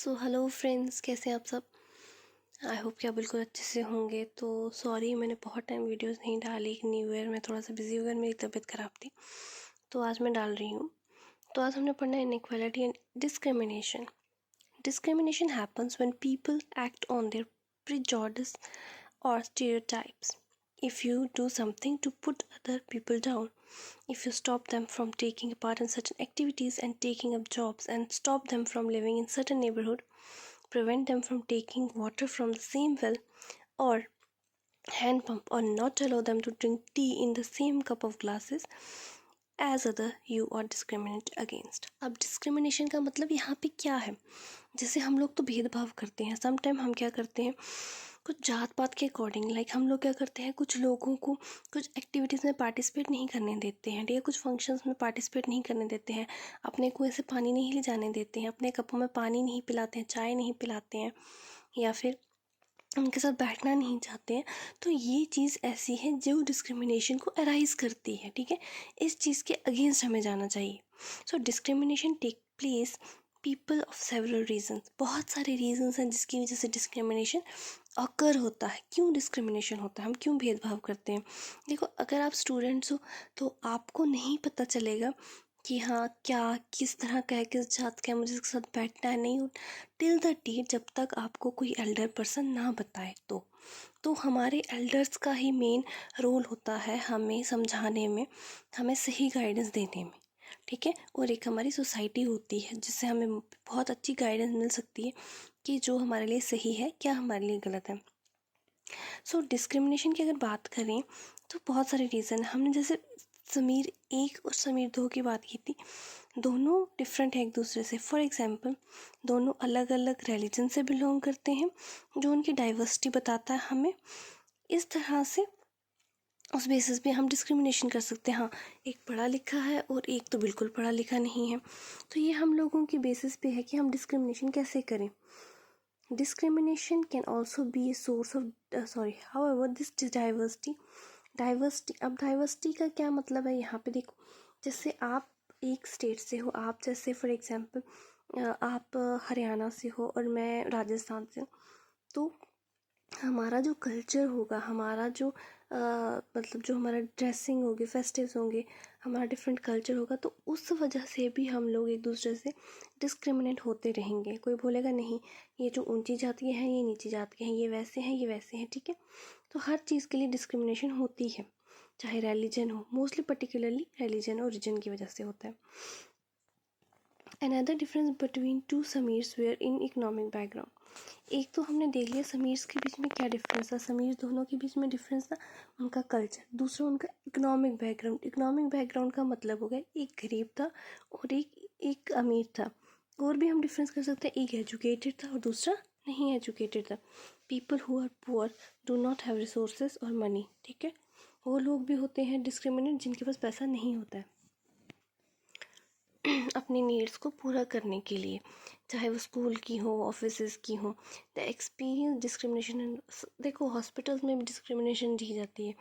So hello friends, कैसे हैं आप सब। आई होप कि आप बिल्कुल अच्छे से होंगे। तो सॉरी, मैंने बहुत टाइम वीडियोस नहीं डाली। न्यू ईयर में थोड़ा सा बिजी हो गया, मेरी तबीयत ख़राब थी, तो आज मैं डाल रही हूँ। तो आज हमने पढ़ना है inequality and discrimination. Discrimination happens when people act on their prejudice or stereotypes. If you do something to put other people down, if you stop them from taking part in certain activities and taking up jobs, and stop them from living in certain neighborhood, prevent them from taking water from the same well or hand pump, or not allow them to drink tea in the same cup of glasses as other, you are discriminate against. अब discrimination का मतलब यहाँ पे क्या है। जैसे हम लोग तो भेदभाव करते हैं। सम टाइम हम क्या करते हैं, कुछ जात पात के अकॉर्डिंग, लाइक हम लोग क्या करते हैं, कुछ लोगों को कुछ एक्टिविटीज़ में पार्टिसिपेट नहीं करने देते हैं, ठीक है, कुछ फंक्शंस में पार्टिसिपेट नहीं करने देते हैं, अपने कुएं से पानी नहीं ले जाने देते हैं, अपने कपों में पानी नहीं पिलाते हैं, चाय नहीं पिलाते हैं, या फिर उनके साथ बैठना नहीं चाहते हैं। तो ये चीज़ ऐसी है जो डिस्क्रिमिनेशन को अराइज करती है, ठीक है। इस चीज़ के अगेंस्ट हमें जाना चाहिए। So discrimination take place people of several reasons. बहुत सारे रीजन्स हैं जिसकी वजह से डिस्क्रिमिनेशन अकर होता है। क्यों डिस्क्रिमिनेशन होता है, हम क्यों भेदभाव करते हैं। देखो, अगर आप स्टूडेंट्स हो तो आपको नहीं पता चलेगा कि हाँ क्या किस तरह का है, किस जात का है, मुझे इसके साथ बैठना है नहीं, टिल द डेट जब तक आपको कोई एल्डर पर्सन ना बताए। तो हमारे एल्डर्स का ही मेन रोल होता है हमें समझाने में, हमें सही गाइडेंस देने में, ठीक है। और एक हमारी सोसाइटी होती है जिससे हमें बहुत अच्छी गाइडेंस मिल सकती है कि जो हमारे लिए सही है, क्या हमारे लिए गलत है। सो डिस्क्रिमिनेशन की अगर बात करें तो बहुत सारे रीज़न। हमने जैसे समीर 1 और समीर 2 की बात की थी, दोनों डिफरेंट है एक दूसरे से। फॉर एग्जांपल, दोनों अलग अलग रिलीजन से बिलोंग करते हैं, जो उनकी डाइवर्सिटी बताता है हमें। इस तरह से उस बेसिस पे हम डिस्क्रिमिनेशन कर सकते हैं। हाँ, एक पढ़ा लिखा है और एक तो बिल्कुल पढ़ा लिखा नहीं है, तो ये हम लोगों की बेसिस पे है कि हम डिस्क्रिमिनेशन कैसे करें। Discrimination can also be a source of however this diversity, अब डाइवर्सिटी का क्या मतलब है यहाँ पे देखो। जैसे आप एक स्टेट से हो, आप जैसे फॉर एग्जांपल आप हरियाणा से हो और मैं राजस्थान से हूँ, तो हमारा जो कल्चर होगा, हमारा जो मतलब जो हमारा ड्रेसिंग होगी, फेस्टिव्स होंगे, हमारा डिफरेंट कल्चर होगा, तो उस वजह से भी हम लोग एक दूसरे से डिस्क्रिमिनेट होते रहेंगे। कोई बोलेगा नहीं, ये जो ऊंची जात के हैं, ये नीची जात के हैं, ये वैसे हैं, ये वैसे हैं, ठीक है। तो हर चीज़ के लिए डिस्क्रिमिनेशन होती है, चाहे रिलीजन हो। मोस्टली पर्टिकुलरली रिलीजन और रीजन की वजह से होता है। Another difference between two Samirs were in economic background. एक तो हमने देख लिया समीर्स के बीच में क्या डिफरेंस था, समीर दोनों के बीच में डिफरेंस था उनका कल्चर। दूसरा उनका इकोनॉमिक बैकग्राउंड। इकोनॉमिक बैकग्राउंड का मतलब हो गया एक गरीब था और एक अमीर था। और भी हम डिफरेंस कर सकते हैं, एक एजुकेटेड था और दूसरा नहीं एजुकेटेड था। People who are poor do not have resources और मनी, ठीक है। वो लोग भी होते हैं डिस्क्रिमिनेट जिनके पास पैसा नहीं होता है अपनी नीड्स को पूरा करने के लिए, चाहे वो स्कूल की हो, ऑफिसेज की हो। द एक्सपीरियंस डिस्क्रिमिनेशन, देखो हॉस्पिटल्स में भी डिस्क्रिमिनेशन दी जाती है,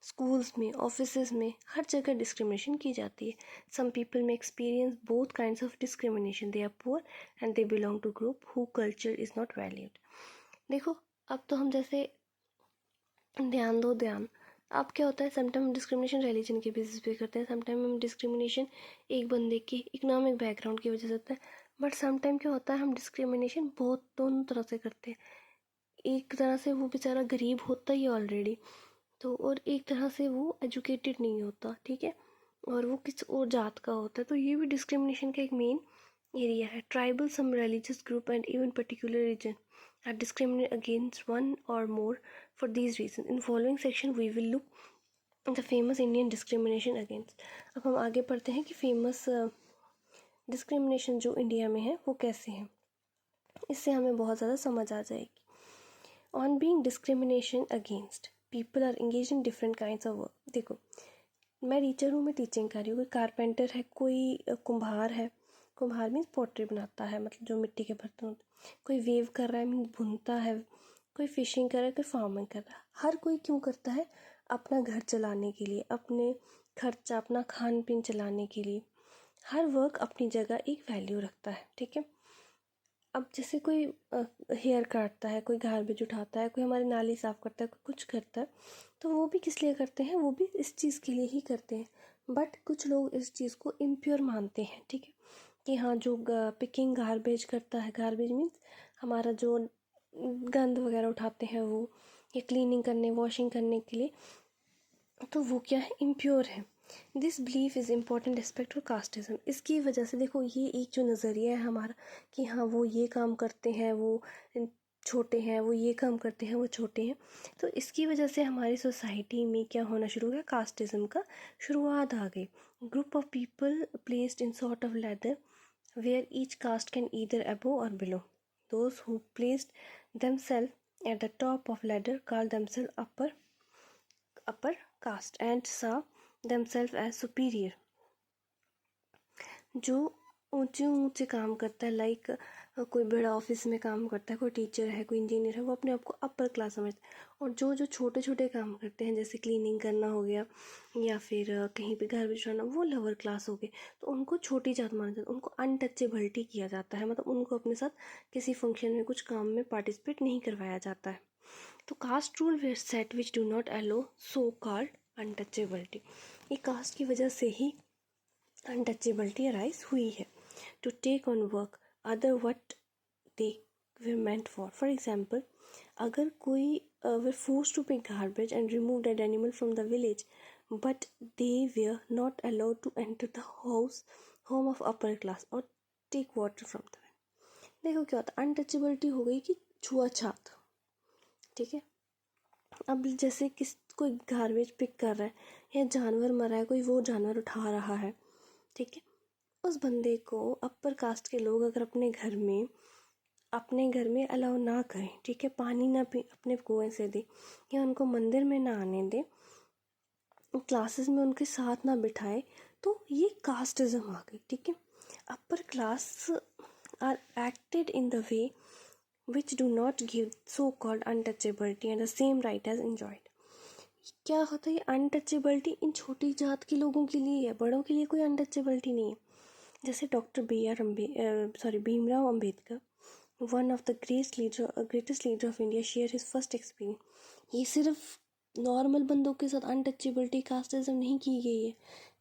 स्कूल्स में, ऑफिसेज में, हर जगह डिस्क्रिमिनेशन की जाती है। Some people may experience both kinds of discrimination. They are poor and they belong to group who culture is not valued. देखो, अब तो हम जैसे ध्यान दो ध्यान, अब क्या होता है, समटाइम हम डिस्क्रिमिनेशन रिलीजन के बेसिस पे करते हैं, समटाइम हम डिस्क्रिमिनेशन एक बंदे की इकोनॉमिक बैकग्राउंड की वजह से होता है। बट समटाइम क्या होता है, हम डिस्क्रिमिनेशन बहुत दोनों तरह से करते हैं। एक तरह से वो बेचारा गरीब होता ही ऑलरेडी, तो और एक तरह से वो एजुकेटेड नहीं होता, ठीक है, और वो किस और जात का होता है, तो ये भी डिस्क्रिमिनेशन का एक मेन एरिया है। Tribal, some religious group and even particular region are discriminated against one or more for these reasons. In following section we will look at the famous Indian discrimination against. अब हम आगे पढ़ते हैं कि famous discrimination जो India में है वो कैसे हैं, इससे हमें बहुत ज़्यादा समझ आ जाएगी। On being discrimination against, people are engage in different kinds of work. देखो, मैं टीचर हूँ, मैं टीचिंग कर रही हूँ, कोई कारपेंटर है, कोई कुम्हार है, कुम्हार मीन्स पोट्री बनाता है, मतलब जो मिट्टी के बर्तन होते हैं, कोई वेव कर रहा है मीन्स बुनता है, कोई फिशिंग कर रहा है, कोई फार्मिंग कर रहा है। हर कोई क्यों करता है, अपना घर चलाने के लिए, अपने खर्चा, अपना खान पीन चलाने के लिए। हर वर्क अपनी जगह एक वैल्यू रखता है, ठीक है। अब जैसे कोई हेयर काटता है, कोई गार्बेज उठाता है, कोई हमारी नाली साफ़ करता है, कोई कुछ करता है, तो वो भी किस लिए करते हैं, वो भी इस चीज़ के लिए ही करते हैं। बट कुछ लोग इस चीज़ को इम्प्योर मानते हैं, ठीक है, कि हाँ जो पिकिंग गार्बेज करता है, गार्बेज मीन्स हमारा जो गंद वगैरह उठाते हैं वो, या क्लीनिंग करने, वॉशिंग करने के लिए, तो वो क्या है, इम्प्योर है। This belief is important aspect for casteism. इसकी वजह से देखो ये एक जो नज़रिया है हमारा कि हाँ वो ये काम करते हैं, वो छोटे हैं, वो ये काम करते हैं, वो छोटे हैं, तो इसकी वजह से हमारी सोसाइटी में क्या होना शुरू हो गया, कास्टिज्म का शुरुआत आ गई। Group of people placed in sort of ladder where each caste can either above और below. Those who placed themselves at the top of ladder called themselves upper caste and saw themselves as superior। जो ऊंचे ऊंचे काम करता है, like कोई बड़ा office में काम करता है, कोई टीचर है, कोई इंजीनियर है, वो अपने आप को अपर क्लास समझता है। और जो जो छोटे छोटे काम करते हैं, जैसे क्लीनिंग करना हो गया, या फिर कहीं पे घर बिछाना, वो लोअर क्लास हो गए, तो उनको छोटी जात माना जाता है, उनको अनटचेबिलिटी किया जाता है, मतलब उनको अपने साथ किसी फंक्शन में, कुछ काम में पार्टिसिपेट नहीं करवाया जाता है। तो caste rule were set which do not allow so called untouchability. ये कास्ट की वजह से ही अनटचेबिलिटी अराइज हुई है। To take on work other what they were meant for example, अगर कोई were forced to pick garbage and remove dead animal from the village but they were not allowed to enter the house home of upper class और take water from the well. देखो क्या होता है, untouchability हो गई कि छुआछात, ठीक है। अब जैसे किस कोई गार्बेज पिक कर रहा है, या जानवर मरा है, कोई वो जानवर उठा रहा है, ठीक है, उस बंदे को अपर कास्ट के लोग अगर अपने घर में अलाउ ना करें, ठीक है, पानी ना पी अपने कुएं से दे, या उनको मंदिर में ना आने दे, क्लासेस में उनके साथ ना बिठाए, तो ये कास्टिज्म आ गई, ठीक है। Upper class are acted in the way which do not give so-called untouchability and the same right as enjoyed। क्या होता है ये अनटचेबिलिटी, इन छोटी जात के लोगों के लिए है, बड़ों के लिए कोई अनटचेबिलिटी नहीं है। जैसे doctor Bhimrao Ambedkar, one of the greatest leader of India, share his first experience. ये सिर्फ नॉर्मल बंदों के साथ अनटचेबिलिटी, कास्टिज्म नहीं की गई है,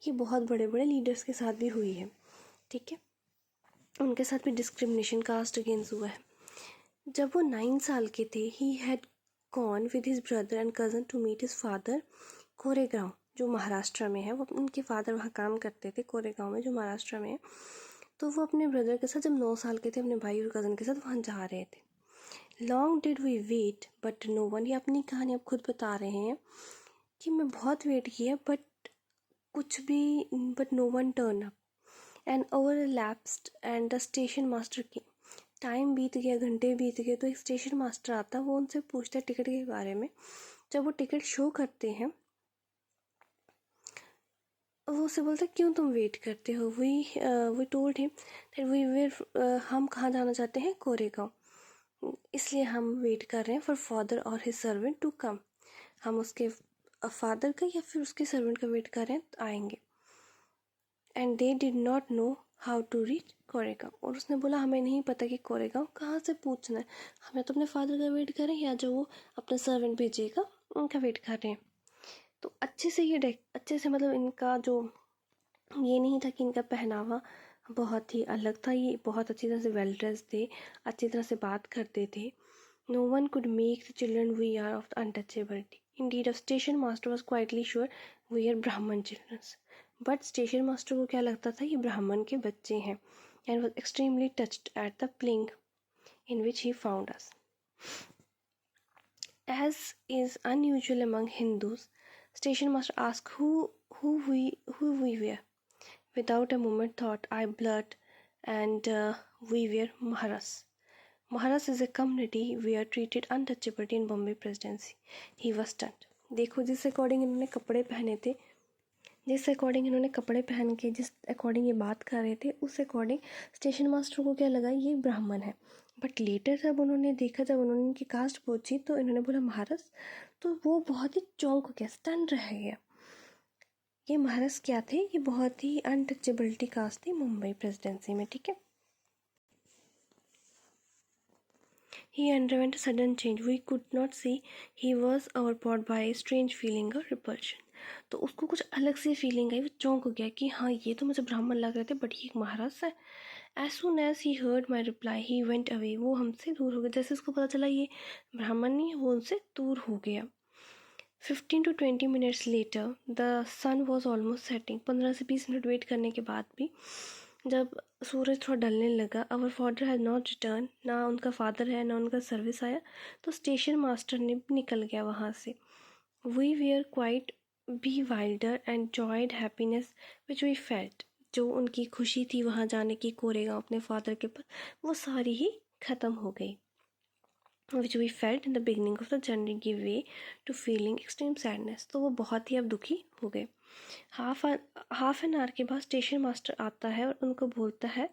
ये बहुत बड़े बड़े लीडर्स के साथ भी हुई है, ठीक है, उनके साथ भी डिस्क्रिमिनेशन, कास्ट अगेंस्ट हुआ है। जब वो 9 साल के थे, he had gone with his brother and cousin to meet his father Koregaon, जो महाराष्ट्र में है। वो उनके फादर वहाँ काम करते थे कोरेगांव में, जो महाराष्ट्र में है। तो वो अपने ब्रदर के साथ जब 9 साल के थे, अपने भाई और कज़न के साथ वहाँ जा रहे थे। Long did we wait but no one, ये अपनी कहानी अब खुद बता रहे हैं कि मैं बहुत वेट किया but no one turn up and over lapsed and the station master came. Time बीत गया, घंटे बीत गए, तो एक स्टेशन मास्टर आता, वो उनसे पूछता है टिकट के बारे में। जब वो टिकट शो करते हैं, वो उसे बोलते क्यों तुम वेट करते हो। We told him that we were हम कहाँ जाना चाहते हैं, कोरेगांव, इसलिए हम वेट कर रहे हैं फॉर फादर और हिज सर्वेंट टू कम। हम उसके फादर का या फिर उसके सर्वेंट का वेट कर रहे हैं, आएंगे। And they did not know how to reach Koregaon, और उसने बोला हमें नहीं पता कि कोरेगांव कहाँ से पूछना है, हमें तो अपने फादर का वेट करें, या जो वो अपना सर्वेंट भेजिएगा उनका वेट कर रहे हैं। तो अच्छे से मतलब इनका जो ये नहीं था कि इनका पहनावा बहुत ही अलग था, ये बहुत अच्छी तरह से वेल ड्रेस थे, अच्छी तरह से बात करते थे। No one could make the children we are of the untouchability. Indeed, of station master was quietly sure we are Brahmin childrens. But station master को क्या लगता था, ये ब्राह्मण के बच्चे हैं, and was extremely touched at the plight in which he found us. As is unusual among Hindus, station master asked who we were. Without a moment thought, I blurted, and we were Maharas. Maharas is a community we are treated untouchability in Bombay Presidency. He was stunned. देखो जिस according इन्होंने कपड़े पहने थे, जिस according इन्होंने कपड़े पहन के जिस अकॉर्डिंग ये बात कर रहे थे, उस अकॉर्डिंग स्टेशन मास्टर को क्या लगा, ये ब्राह्मण है। बट लेटर जब उन्होंने देखा, जब उन्होंने इनकी कास्ट पूछी, तो इन्होंने बोला महाराज, तो वो बहुत ही चौंक गया, स्टन रह गया। ये महाराज क्या थे, ये बहुत ही अनटचेबिलिटी कास्ट थी मुंबई प्रेसिडेंसी में, ठीक है। He underwent a sudden change. We could not see. He was overpowered by a strange feeling of repulsion. तो उसको कुछ अलग सी फीलिंग आई, वो चौंक गया कि हाँ ये तो मुझे ब्राह्मण लग रहे थे बट ये एक महाराज है. As soon as he heard my reply, he went away. वो हमसे दूर हो गया. जैसे उसको पता चला ये ब्राह्मण नहीं है, वो उनसे दूर हो गया. 15 to 20 minutes later, the sun was almost setting. 15 से 20 मिनट वेट करने के बाद भी जब सूरज थोड़ा ढलने लगा, our father had not returned. ना उनका फादर है ना उनका सर्विस आया. तो स्टेशन मास्टर ने भी निकल गया वहाँ से. We were quite bewildered and enjoyed happiness which we felt. जो उनकी खुशी थी वहाँ जाने की कोरेगांव अपने फादर के पास, वो सारी ही ख़त्म हो गई. which we felt in the beginning of the journey give way to feeling extreme sadness. तो वो बहुत ही अब दुखी हो गए. हाफ एन आवर के बाद स्टेशन मास्टर आता है और उनको बोलता है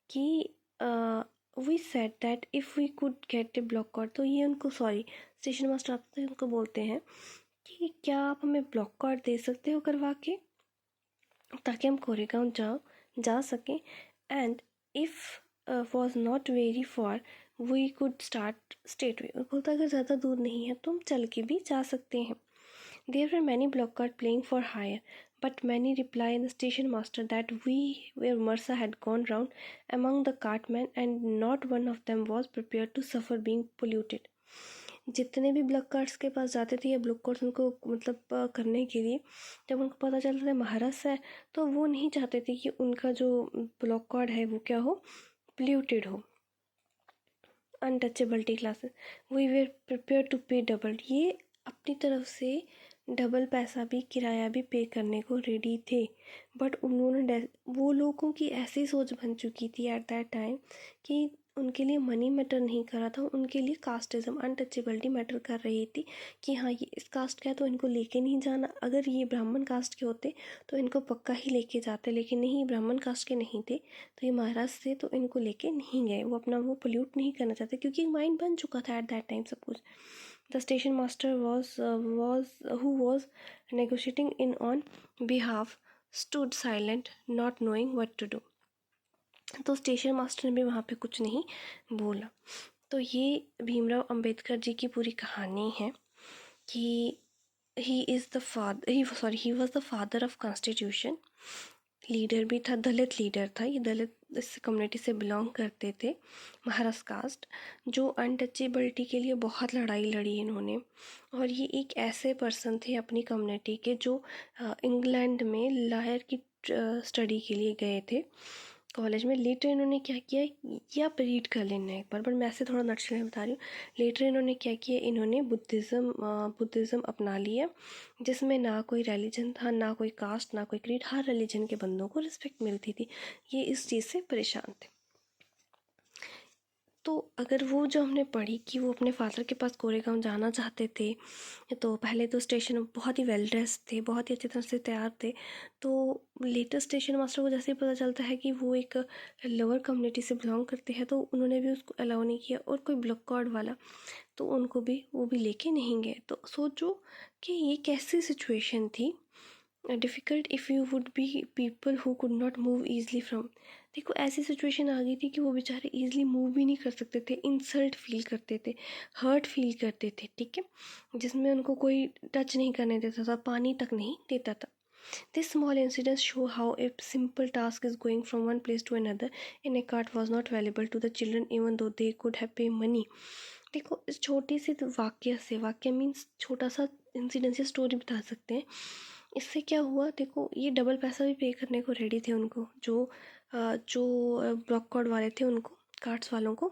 कि we said that if we could get a bullock cart. तो ये उनको स्टेशन मास्टर आते हैं, उनको बोलते हैं कि क्या आप हमें ब्लॉक कार्ड दे सकते हो करवा के, ताकि हम कोरेगांव जा सकें. And if was not very far we could start straight way. बोलता अगर ज़्यादा दूर नहीं है तो हम चल के भी जा सकते हैं. There were many bullock cart playing for hire, but many reply in the station master that where Marsa had gone round among the cartmen and not one of them was prepared to suffer being polluted. जितने भी block cards के पास जाते थे या block cards उनको मतलब करने के लिए, जब उनको पता चलता था महाराज है, तो वो नहीं चाहते थे कि उनका जो ब्लॉक कार्ड है वो क्या हो, पोल्यूटेड हो. Untouchability classes. We were prepare to pay double. ये अपनी तरफ से डबल पैसा भी, किराया भी पे करने को रेडी थे. बट उन्होंने वो लोगों की ऐसी सोच बन चुकी थी एट दैट टाइम कि उनके लिए मनी मैटर नहीं कर रहा था, उनके लिए कास्टिज़म, अनटचेबिलिटी मैटर कर रही थी कि हाँ ये इस कास्ट का है तो इनको लेके नहीं जाना. अगर ये ब्राह्मण कास्ट के होते तो इनको पक्का ही लेके जाते, लेकिन नहीं, ब्राह्मण कास्ट के नहीं थे तो ये महाराज थे तो इनको लेके नहीं गए. वो अपना वो पोल्यूट नहीं करना चाहते क्योंकि माइंड बन चुका था एट दैट टाइम सब कुछ. The station master who was negotiating in on behalf stood silent, not knowing what to do. तो स्टेशन मास्टर ने भी वहाँ पे कुछ नहीं बोला. तो ये भीमराव अंबेडकर जी की पूरी कहानी है कि he was the father of constitution. Leader भी था, दलित लीडर था. ये दलित इस कम्युनिटी से बिलोंग करते थे, महाराष्ट्र कास्ट, जो अनटचेबिलिटी के लिए बहुत लड़ाई लड़ी इन्होंने. और ये एक ऐसे पर्सन थे अपनी कम्युनिटी के जो इंग्लैंड में लॉयर की स्टडी के लिए गए थे कॉलेज में. लेटर इन्होंने क्या किया, ये आप रीड कर लेना एक बार, बट मैं ऐसे थोड़ा नटशल में बता रही हूँ. लेटर इन्होंने क्या किया, इन्होंने बुद्धिज़्म अपना लिया, जिसमें ना कोई रिलीजन था, ना कोई कास्ट, ना कोई क्रीड. हर रिलीजन के बंदों को रिस्पेक्ट मिलती थी. ये इस चीज़ से परेशान थे. तो अगर वो जो हमने पढ़ी कि वो अपने फादर के पास कोरेगांव जाना चाहते थे, तो पहले तो स्टेशन बहुत ही वेल ड्रेस थे, बहुत ही अच्छी तरह से तैयार थे. तो लेटर स्टेशन मास्टर को जैसे ही पता चलता है कि वो एक लोअर कम्युनिटी से बिलोंग करते हैं, तो उन्होंने भी उसको अलाउ नहीं किया. और कोई ब्लॉक कार्ड वाला तो उनको भी वो भी लेके नहीं गए. तो सोचो कि ये कैसी सिचुएशन थी. Difficult if you would be people who could not move easily from. देखो ऐसी सिचुएशन आ गई थी कि वो बेचारे ईजिली मूव भी नहीं कर सकते थे, इंसल्ट फील करते थे, हर्ट फील करते थे, ठीक है, जिसमें उनको कोई टच नहीं करने देता था, पानी तक नहीं देता था. This small incident show how a simple task is going from one place to another in a cart was not available to the children even though they could have pay money. देखो इस छोटी सी वाक्य means छोटा सा incidence या story बता सकते हैं. इससे क्या हुआ, देखो ये डबल पैसा भी पे करने को रेडी थे उनको, जो ब्लॉक कार्ड वाले थे उनको, कार्ड्स वालों को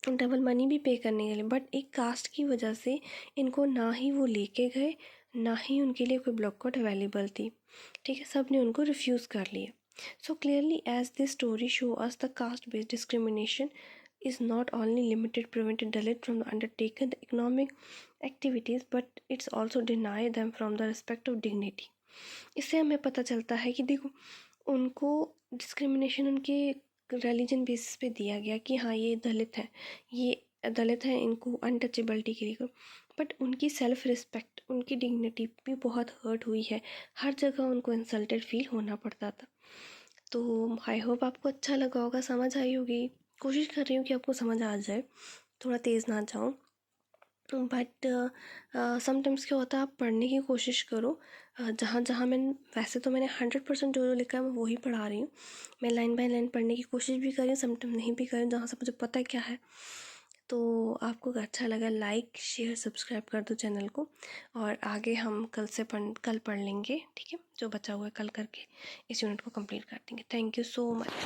डबल मनी भी पे करने के लिए. बट एक कास्ट की वजह से इनको ना ही वो लेके गए, ना ही उनके लिए कोई ब्लॉक कार्ड अवेलेबल थी, ठीक है, सब ने उनको रिफ्यूज़ कर लिया. So clearly as this story show us the caste based discrimination is not only limited prevented Dalit from undertaking the economic activities but it's also deny them from the respect of dignity. इससे हमें पता चलता है कि देखो उनको discrimination उनके religion basis पे दिया गया कि हाँ ये दलित हैं, इनको अनटचेबिलिटी के लिए, बट उनकी सेल्फ रिस्पेक्ट, उनकी डिग्निटी भी बहुत हर्ट हुई है. हर जगह उनको इंसल्टेड फील होना पड़ता था. तो आई होप आपको अच्छा लगा होगा, समझ आई होगी. कोशिश कर रही हूँ कि आपको समझ आ जाए. थोड़ा तेज़ ना जाऊँ। बट समटाइम्स क्या होता है, आप पढ़ने की कोशिश करो। जहाँ जहाँ वैसे तो मैंने 100% जो जो लिखा है मैं वही पढ़ा रही हूँ। मैं लाइन बाय लाइन पढ़ने की कोशिश भी कर रही हूँ, समटाइम नहीं भी कर रही हूँ, जहाँ से मुझे पता है क्या है। तो आपको अगर अच्छा लगा, लाइक शेयर सब्सक्राइब कर दो चैनल को। और आगे हम कल पढ़ लेंगे, ठीक है। जो बचा हुआ है कल करके इस यूनिट को कंप्लीट कर देंगे। Thank you so much.